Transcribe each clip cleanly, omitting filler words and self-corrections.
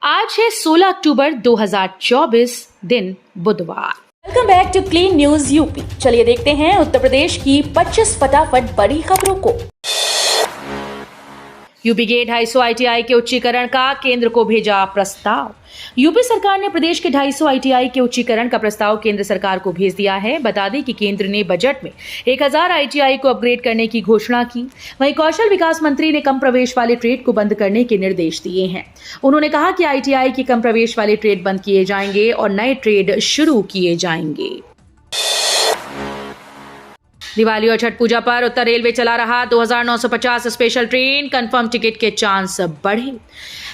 आज है 16 अक्टूबर 2024 दिन बुधवार। Welcome back to clean news UP. चलिए देखते हैं उत्तर प्रदेश की 25 फटाफट बड़ी खबरों को। यूपी के 250 आईटीआई के उच्चीकरण का केंद्र को भेजा प्रस्ताव। यूपी सरकार ने प्रदेश के 250 आईटीआई के उच्चीकरण का प्रस्ताव केंद्र सरकार को भेज दिया है। बता दें कि केंद्र ने बजट में 1000 आईटीआई को अपग्रेड करने की घोषणा की। वहीं कौशल विकास मंत्री ने कम प्रवेश वाले ट्रेड को बंद करने के निर्देश दिए हैं। उन्होंने कहा कि आईटीआई के कम प्रवेश वाले ट्रेड बंद किए जाएंगे और नए ट्रेड शुरू किए जाएंगे। दिवाली और छठ पूजा पर उत्तर रेलवे चला रहा 2950 स्पेशल ट्रेन, कंफर्म टिकट के चांस बढ़े।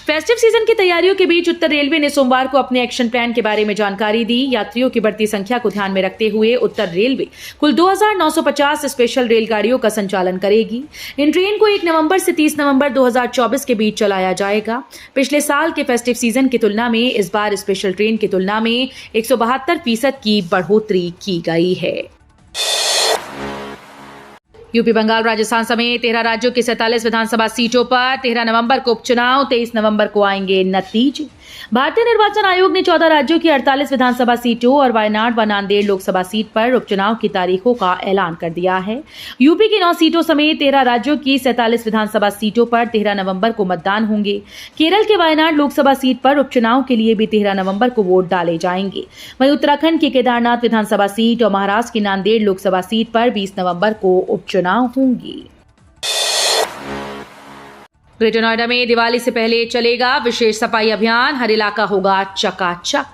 फेस्टिव सीजन की तैयारियों के बीच उत्तर रेलवे ने सोमवार को अपने एक्शन प्लान के बारे में जानकारी दी। यात्रियों की बढ़ती संख्या को ध्यान में रखते हुए उत्तर रेलवे कुल 2950 स्पेशल रेलगाड़ियों का संचालन करेगी। इन ट्रेन को 1 नवंबर से 30 नवंबर 2024 के बीच चलाया जाएगा। पिछले साल के फेस्टिव सीजन की तुलना में इस बार स्पेशल ट्रेन की तुलना में 172% की बढ़ोतरी की गई है। यूपी, बंगाल, राजस्थान समेत 13 राज्यों की 47 विधानसभा सीटों पर 13 नवंबर को उपचुनाव, 23 नवंबर को आएंगे नतीजे। भारतीय निर्वाचन आयोग ने 14 राज्यों की 48 विधानसभा सीटों और वायनाड व नांदेड़ लोकसभा सीट पर उपचुनाव की तारीखों का ऐलान कर दिया है। यूपी की 9 सीटों समेत 13 राज्यों की 47 विधानसभा सीटों पर 13 नवंबर को मतदान होंगे। केरल के वायनाड लोकसभा सीट पर उपचुनाव के लिए भी 13 नवंबर को वोट डाले जाएंगे। वहीं उत्तराखंड की केदारनाथ विधानसभा सीट और महाराष्ट्र की नांदेड़ लोकसभा सीट पर 20 नवंबर को उपचुनाव होंगी। ग्रेटर नोएडा में दिवाली से पहले चलेगा विशेष सफाई अभियान, हर इलाका होगा चकाचक।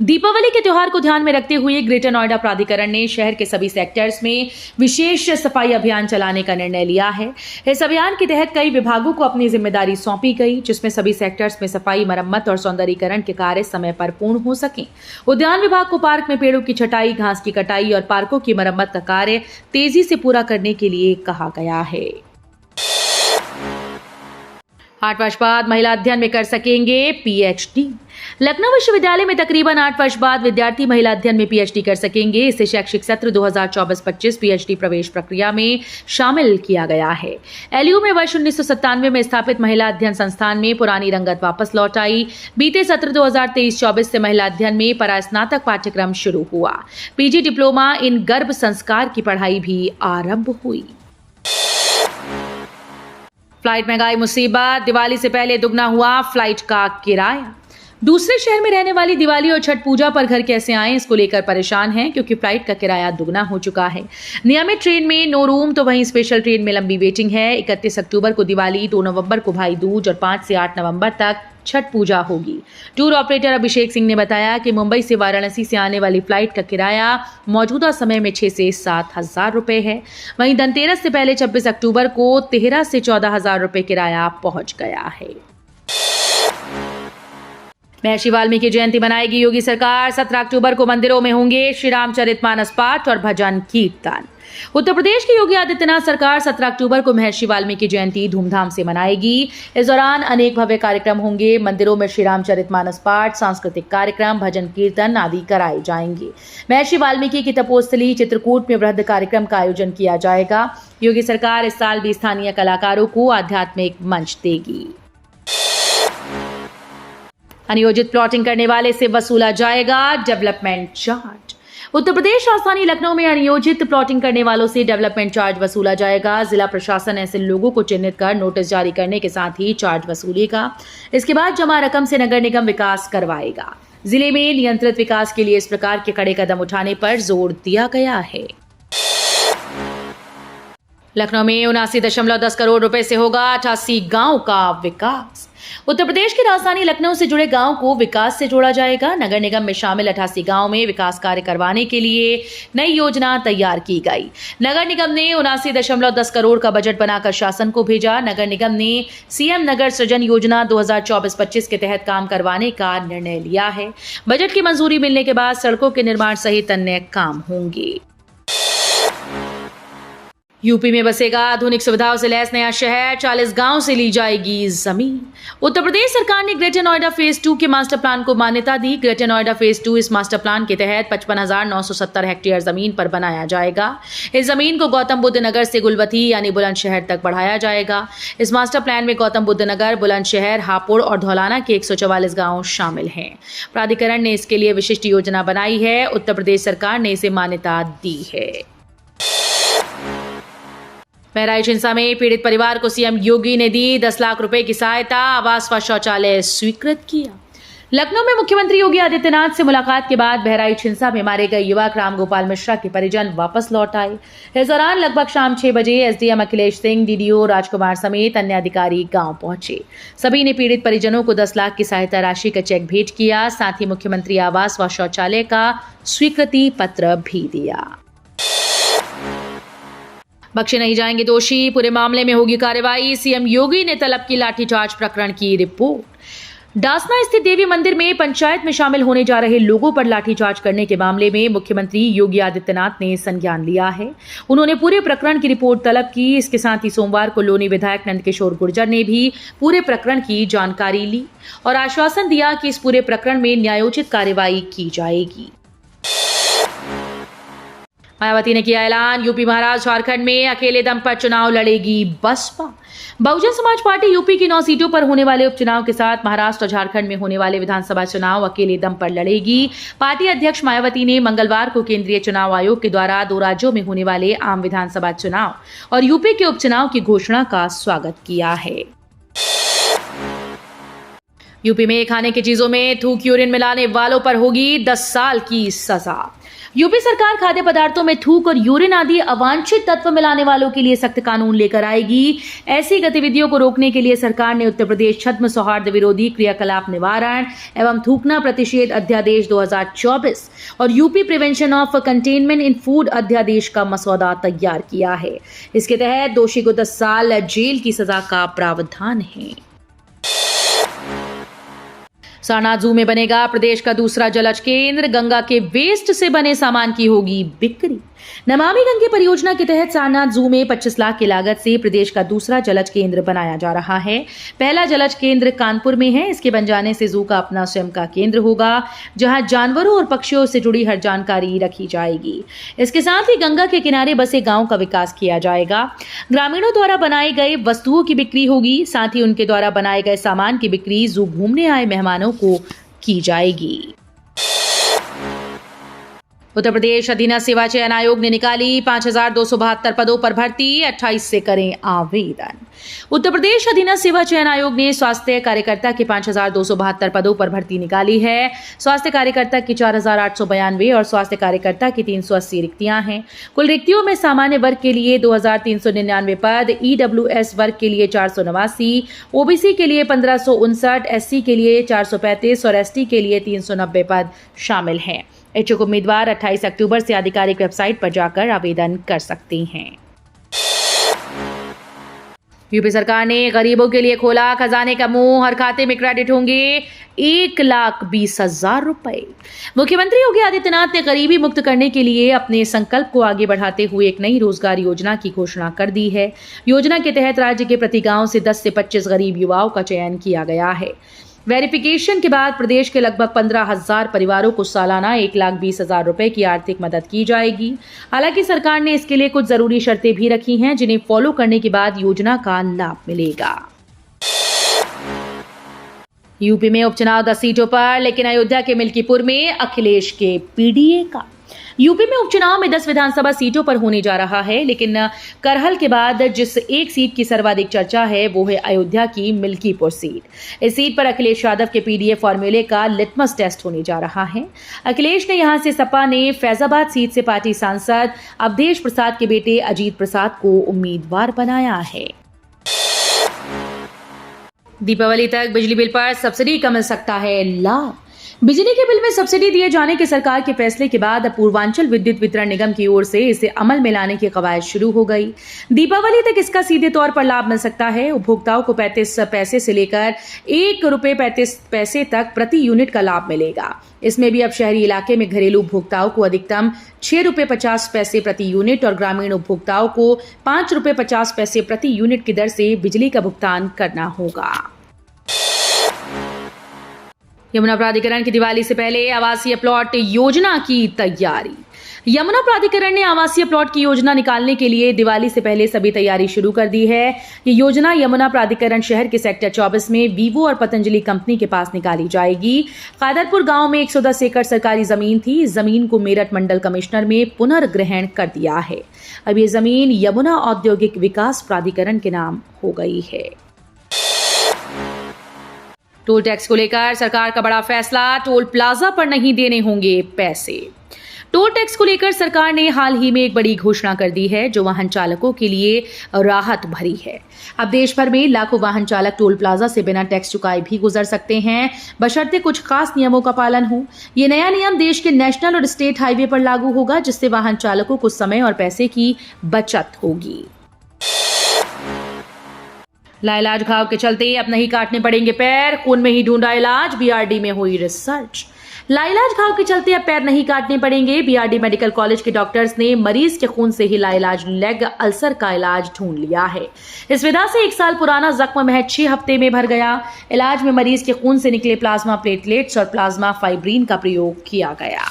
दीपावली के त्योहार को ध्यान में रखते हुए ग्रेटर नोएडा प्राधिकरण ने शहर के सभी सेक्टर्स में विशेष सफाई अभियान चलाने का निर्णय लिया है। इस अभियान के तहत कई विभागों को अपनी जिम्मेदारी सौंपी गई, जिसमें सभी सेक्टर्स में सफाई, मरम्मत और सौंदर्यीकरण के कार्य समय पर पूर्ण हो सके। उद्यान विभाग को पार्क में पेड़ों की छटाई, घास की कटाई और पार्कों की मरम्मत का कार्य तेजी से पूरा करने के लिए कहा गया है। 8 वर्ष बाद महिला अध्ययन में कर सकेंगे पीएचडी। लखनऊ विश्वविद्यालय में तकरीबन 8 वर्ष बाद विद्यार्थी महिला अध्ययन में पीएचडी कर सकेंगे। इसे शैक्षिक सत्र 2024-25 पीएचडी प्रवेश प्रक्रिया में शामिल किया गया है। एलयू में वर्ष 1997 में स्थापित महिला अध्ययन संस्थान में पुरानी रंगत वापस लौट आई। बीते सत्र 2023-24 से महिला अध्ययन में परास्नातक पाठ्यक्रम शुरू हुआ। पीजी डिप्लोमा इन गर्भ संस्कार की पढ़ाई भी आरंभ हुई। फ्लाइट महंगाई मुसीबत, दिवाली से पहले दुगना हुआ फ्लाइट का किराया। दूसरे शहर में रहने वाली दिवाली और छठ पूजा पर घर कैसे आएं, इसको लेकर परेशान हैं क्योंकि फ्लाइट का किराया दुगना हो चुका है। नियमित ट्रेन में नो रूम तो वहीं स्पेशल ट्रेन में लंबी वेटिंग है। 31 अक्टूबर को दिवाली, 2 नवंबर को भाई दूज और 5 से 8 नवंबर तक छठ पूजा होगी। टूर ऑपरेटर अभिषेक सिंह ने बताया कि मुंबई से वाराणसी से आने वाली फ्लाइट का किराया मौजूदा समय में 6 से 7 हजार रुपए है। वहीं धनतेरस से पहले 26 अक्टूबर को 13 से 14 हजार रुपए किराया पहुंच गया है। महर्षि वाल्मीकि जयंती मनाएगी योगी सरकार। 17 अक्टूबर को मंदिरों में होंगे श्री रामचरितमानस पाठ और भजन कीर्तन। उत्तर प्रदेश की योगी आदित्यनाथ सरकार 17 अक्टूबर को महर्षि वाल्मीकि जयंती धूमधाम से मनाएगी। इस दौरान अनेक भव्य कार्यक्रम होंगे। मंदिरों में श्री रामचरितमानस पाठ, सांस्कृतिक कार्यक्रम, भजन कीर्तन आदि कराए जाएंगे। महर्षि वाल्मीकि की तपोस्थली चित्रकूट में वृहद कार्यक्रम का आयोजन किया जाएगा। योगी सरकार इस साल भी स्थानीय कलाकारों को आध्यात्मिक मंच देगी। अनियोजित प्लॉटिंग करने वाले से वसूला जाएगा डेवलपमेंट चार्ज। उत्तर प्रदेश राजधानी लखनऊ में अनियोजित प्लॉटिंग करने वालों से डेवलपमेंट चार्ज वसूला जाएगा। जिला प्रशासन ऐसे लोगों को चिन्हित कर नोटिस जारी करने के साथ ही चार्ज वसूलेगा। इसके बाद जमा रकम से नगर निगम विकास करवाएगा। जिले में नियंत्रित विकास के लिए इस प्रकार के कड़े कदम उठाने पर जोर दिया गया है। लखनऊ में 79.10 करोड़ रुपए से होगा 88 गांव का विकास। उत्तर प्रदेश की राजधानी लखनऊ से जुड़े गांव को विकास से जोड़ा जाएगा। नगर निगम में शामिल 88 गांव में विकास कार्य करवाने के लिए नई योजना तैयार की गई। नगर निगम ने 79.10 करोड़ का बजट बनाकर शासन को भेजा। नगर निगम ने सीएम नगर सृजन योजना 2024-25 के तहत काम करवाने का निर्णय लिया है। बजट की मंजूरी मिलने के बाद सड़कों के निर्माण सहित अन्य काम होंगे। यूपी में बसेगा आधुनिक सुविधाओं से लैस नया शहर, 40 गांव से ली जाएगी जमीन। उत्तर प्रदेश सरकार ने ग्रेटर नोएडा फेज 2 के मास्टर प्लान को मान्यता दी। ग्रेटर नोएडा फेज 2 इस मास्टर प्लान के तहत 55,970 हेक्टेयर जमीन पर बनाया जाएगा। इस जमीन को गौतम बुद्ध नगर से गुलवती यानी बुलंदशहर तक बढ़ाया जाएगा। इस मास्टर प्लान में गौतम बुद्ध नगर, बुलंदशहर, हापुड़ और धौलाना के 144 गाँव शामिल हैं। प्राधिकरण ने इसके लिए विशिष्ट योजना बनाई है। उत्तर प्रदेश सरकार ने इसे मान्यता दी है। बहराइच हिंसा में पीड़ित परिवार को सीएम योगी ने दी 10 लाख रुपए की सहायता, आवास व शौचालय स्वीकृत किया। लखनऊ में मुख्यमंत्री योगी आदित्यनाथ से मुलाकात के बाद बहराइच हिंसा में मारे गए युवक रामगोपाल मिश्रा के परिजन वापस लौट आए। इस दौरान लगभग शाम 6 बजे एसडीएम अखिलेश सिंह, डीडीओ राजकुमार समेत अन्य अधिकारी गांव पहुंचे। सभी ने पीड़ित परिजनों को 10 लाख की सहायता राशि का चेक भेंट किया। साथ ही मुख्यमंत्री आवास व शौचालय का स्वीकृति पत्र भी दिया। बख्शे नहीं जाएंगे दोषी, पूरे मामले में होगी कार्रवाई। सीएम योगी ने तलब की लाठीचार्ज प्रकरण की रिपोर्ट। डासना स्थित देवी मंदिर में पंचायत में शामिल होने जा रहे लोगों पर लाठीचार्ज करने के मामले में मुख्यमंत्री योगी आदित्यनाथ ने संज्ञान लिया है। उन्होंने पूरे प्रकरण की रिपोर्ट तलब की। इसके साथ ही सोमवार को लोनी विधायक नंदकिशोर गुर्जर ने भी पूरे प्रकरण की जानकारी ली और आश्वासन दिया कि इस पूरे प्रकरण में न्यायोचित कार्रवाई की जाएगी। मायावती ने किया ऐलान, यूपी, महाराष्ट्र, झारखंड में अकेले दम पर चुनाव लड़ेगी बसपा। बहुजन समाज पार्टी यूपी की 9 सीटों पर होने वाले उपचुनाव के साथ महाराष्ट्र और झारखंड में होने वाले विधानसभा चुनाव अकेले दम पर लड़ेगी। पार्टी अध्यक्ष मायावती ने मंगलवार को केंद्रीय चुनाव आयोग के द्वारा 2 राज्यों में होने वाले आम विधानसभा चुनाव और यूपी के उपचुनाव की घोषणा का स्वागत किया है। यूपी में खाने की चीजों में थूक, यूरिन मिलाने वालों पर होगी 10 साल की सजा। यूपी सरकार खाद्य पदार्थों में थूक और यूरिन आदि अवांछित तत्व मिलाने वालों के लिए सख्त कानून लेकर आएगी। ऐसी गतिविधियों को रोकने के लिए सरकार ने उत्तर प्रदेश छद्म सौहार्द विरोधी क्रियाकलाप निवारण एवं थूकना प्रतिषेध अध्यादेश 2024 और UP prevention of containment in food अध्यादेश का मसौदा तैयार किया है। इसके तहत दोषी को 10 साल जेल की सजा का प्रावधान है। सारनाथ जू में बनेगा प्रदेश का दूसरा जलज केंद्र। गंगा के वेस्ट से बने सामान की होगी बिक्री। नमामि गंगे परियोजना के तहत सारनाथ जू में 25 लाख की लागत से प्रदेश का दूसरा जलज केंद्र बनाया जा रहा है। पहला जलज केंद्र कानपुर में है। इसके बन जाने से जू का अपना स्वयं का केंद्र होगा, जहां जानवरों और पक्षियों से जुड़ी हर जानकारी रखी जाएगी। इसके साथ ही गंगा के किनारे बसे गांव का विकास किया जाएगा। ग्रामीणों द्वारा बनाई गई वस्तुओं की बिक्री होगी। साथ ही उनके द्वारा बनाए गए सामान की बिक्री जू घूमने आए मेहमानों को की जाएगी। उत्तर प्रदेश अधीनस्थ सेवा चयन आयोग ने निकाली 5,272 पदों पर भर्ती, 28 से करें आवेदन। उत्तर प्रदेश अधीनस्थ सेवा चयन आयोग ने स्वास्थ्य कार्यकर्ता के 5,272 पदों पर भर्ती निकाली है। स्वास्थ्य कार्यकर्ता की 4,892 और स्वास्थ्य कार्यकर्ता की 380 रिक्तियां हैं। कुल रिक्तियों में सामान्य वर्ग के लिए 2,399 पद, ईडब्ल्यूएस वर्ग के लिए 489, ओबीसी के लिए 1,559, एससी के लिए 435 और एसटी के लिए 390 पद शामिल हैं। इच्छुक उम्मीदवार 28 अक्टूबर से आधिकारिक वेबसाइट पर जाकर आवेदन कर सकते हैं। यूपी सरकार ने गरीबों के लिए खोला खजाने का मुंह। हर खाते में क्रेडिट होंगे 1,20,000 रुपए। मुख्यमंत्री योगी आदित्यनाथ ने गरीबी मुक्त करने के लिए अपने संकल्प को आगे बढ़ाते हुए एक नई रोजगार योजना की घोषणा कर दी है। योजना के तहत राज्य के प्रति गांव से 10 से 25 गरीब युवाओं का चयन किया गया है। वेरिफिकेशन के बाद प्रदेश के लगभग 15,000 परिवारों को सालाना 1,20,000 रुपए की आर्थिक मदद की जाएगी। हालांकि सरकार ने इसके लिए कुछ जरूरी शर्तें भी रखी हैं, जिन्हें फॉलो करने के बाद योजना का लाभ मिलेगा। यूपी में उपचुनाव 10 सीटों पर, लेकिन अयोध्या के मिल्कीपुर में अखिलेश के पीडीए का। यूपी में उपचुनाव में 10 विधानसभा सीटों पर होने जा रहा है, लेकिन करहल के बाद जिस एक सीट की सर्वाधिक चर्चा है वो है अयोध्या की मिल्कीपुर सीट। इस सीट पर अखिलेश यादव के पीडीए फॉर्मूले का लिटमस टेस्ट होने जा रहा है। अखिलेश ने यहां से सपा ने फैजाबाद सीट से पार्टी सांसद अवधेश प्रसाद के बेटे अजीत प्रसाद को उम्मीदवार बनाया है। दीपावली तक बिजली बिल पर सब्सिडी का मिल सकता है लाभ। बिजली के बिल में सब्सिडी दिए जाने के सरकार के फैसले के बाद अब पूर्वांचल विद्युत वितरण निगम की ओर से इसे अमल में लाने की कवायद शुरू हो गई। दीपावली तक इसका सीधे तौर पर लाभ मिल सकता है। उपभोक्ताओं को 35 पैसे से लेकर ₹1.35 तक प्रति यूनिट का लाभ मिलेगा। इसमें भी अब शहरी इलाके में घरेलू उपभोक्ताओं को अधिकतम ₹6.50 प्रति यूनिट और ग्रामीण उपभोक्ताओं को ₹5.50 प्रति यूनिट की दर से बिजली का भुगतान करना होगा। यमुना प्राधिकरण की दिवाली से पहले आवासीय प्लॉट योजना की तैयारी। यमुना प्राधिकरण ने आवासीय प्लॉट की योजना निकालने के लिए दिवाली से पहले सभी तैयारी शुरू कर दी है। ये योजना यमुना प्राधिकरण शहर के सेक्टर 24 में वीवो और पतंजलि कंपनी के पास निकाली जाएगी। कादरपुर गांव में 110 एकड़ सरकारी जमीन थी। इस जमीन को मेरठ मंडल कमिश्नर में पुनर्ग्रहण कर दिया है। अब ये जमीन यमुना औद्योगिक विकास प्राधिकरण के नाम हो गई है। टोल टैक्स को लेकर सरकार का बड़ा फैसला, टोल प्लाजा पर नहीं देने होंगे पैसे। टोल टैक्स को लेकर सरकार ने हाल ही में एक बड़ी घोषणा कर दी है जो वाहन चालकों के लिए राहत भरी है। अब देश भर में लाखों वाहन चालक टोल प्लाजा से बिना टैक्स चुकाए भी गुजर सकते हैं, बशर्ते कुछ खास नियमों का पालन हो। ये नया नियम देश के नेशनल और स्टेट हाईवे पर लागू होगा, जिससे वाहन चालकों को समय और पैसे की बचत होगी। लाइलाज घाव के चलते अब नहीं काटने पड़ेंगे पैर, खून में ही ढूंढा इलाज, बीआरडी में हुई रिसर्च। लाइलाज घाव के चलते अब पैर नहीं काटने पड़ेंगे। बीआरडी मेडिकल कॉलेज के डॉक्टर्स ने मरीज के खून से ही लाइलाज लेग अल्सर का इलाज ढूंढ लिया है। इस विधा से 1 साल पुराना जख्म महज 6 हफ्ते में भर गया। इलाज में मरीज के खून से निकले प्लाज्मा प्लेटलेट्स और प्लाज्मा फाइब्रिन का प्रयोग किया गया।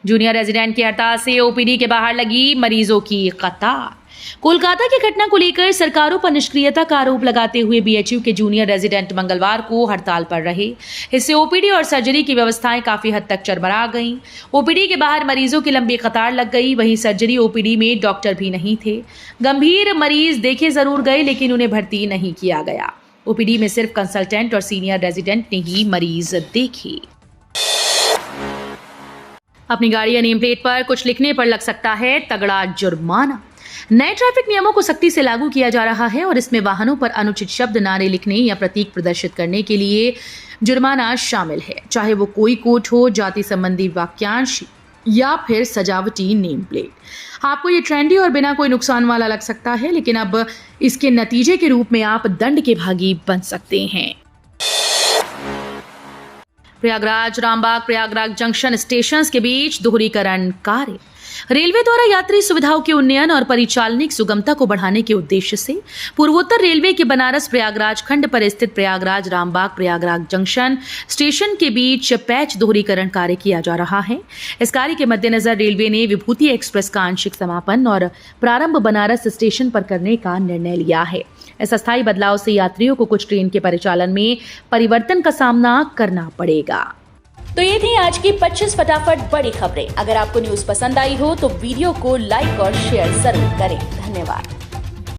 जूनियर रेजिडेंट की हड़ताल से ओपीडी के बाहर लगी मरीजों की कतार। कोलकाता की घटना को लेकर सरकारों पर निष्क्रियता का आरोप लगाते हुए बीएचयू के जूनियर रेजिडेंट मंगलवार को हड़ताल पर रहे। इससे ओपीडी और सर्जरी की व्यवस्थाएं काफी हद तक चरमरा गईं। ओपीडी के बाहर मरीजों की लंबी कतार लग गई। वहीं सर्जरी ओपीडी में डॉक्टर भी नहीं थे। गंभीर मरीज देखे जरूर गए, लेकिन उन्हें भर्ती नहीं किया गया। ओपीडी में सिर्फ कंसल्टेंट और सीनियर रेजिडेंट ने ही मरीज देखे। अपनी गाड़ी या नेम प्लेट पर कुछ लिखने पर लग सकता है तगड़ा जुर्माना। नए ट्रैफिक नियमों को सख्ती से लागू किया जा रहा है और इसमें वाहनों पर अनुचित शब्द, नारे लिखने या प्रतीक प्रदर्शित करने के लिए जुर्माना शामिल है, चाहे वो कोई कोट हो, जाति संबंधी वाक्यांश या फिर सजावटी नेम प्लेट। आपको ये ट्रेंडी और बिना कोई नुकसान वाला लग सकता है, लेकिन अब इसके नतीजे के रूप में आप दंड के भागी बन सकते हैं। प्रयागराज रामबाग प्रयागराज जंक्शन स्टेशन के बीच दोहरीकरण कार्य। रेलवे द्वारा यात्री सुविधाओं के उन्नयन और परिचालनिक सुगमता को बढ़ाने के उद्देश्य से पूर्वोत्तर रेलवे के बनारस प्रयागराज खंड पर स्थित प्रयागराज रामबाग प्रयागराज जंक्शन स्टेशन के बीच पैच दोहरीकरण कार्य किया जा रहा है। इस कार्य के मद्देनजर रेलवे ने विभूति एक्सप्रेस का आंशिक समापन और प्रारंभ बनारस स्टेशन पर करने का निर्णय लिया है। इस अस्थायी बदलाव से यात्रियों को कुछ ट्रेन के परिचालन में परिवर्तन का सामना करना पड़ेगा। तो ये थी आज की 25 फटाफट बड़ी खबरें। अगर आपको न्यूज पसंद आई हो तो वीडियो को लाइक और शेयर जरूर करें। धन्यवाद।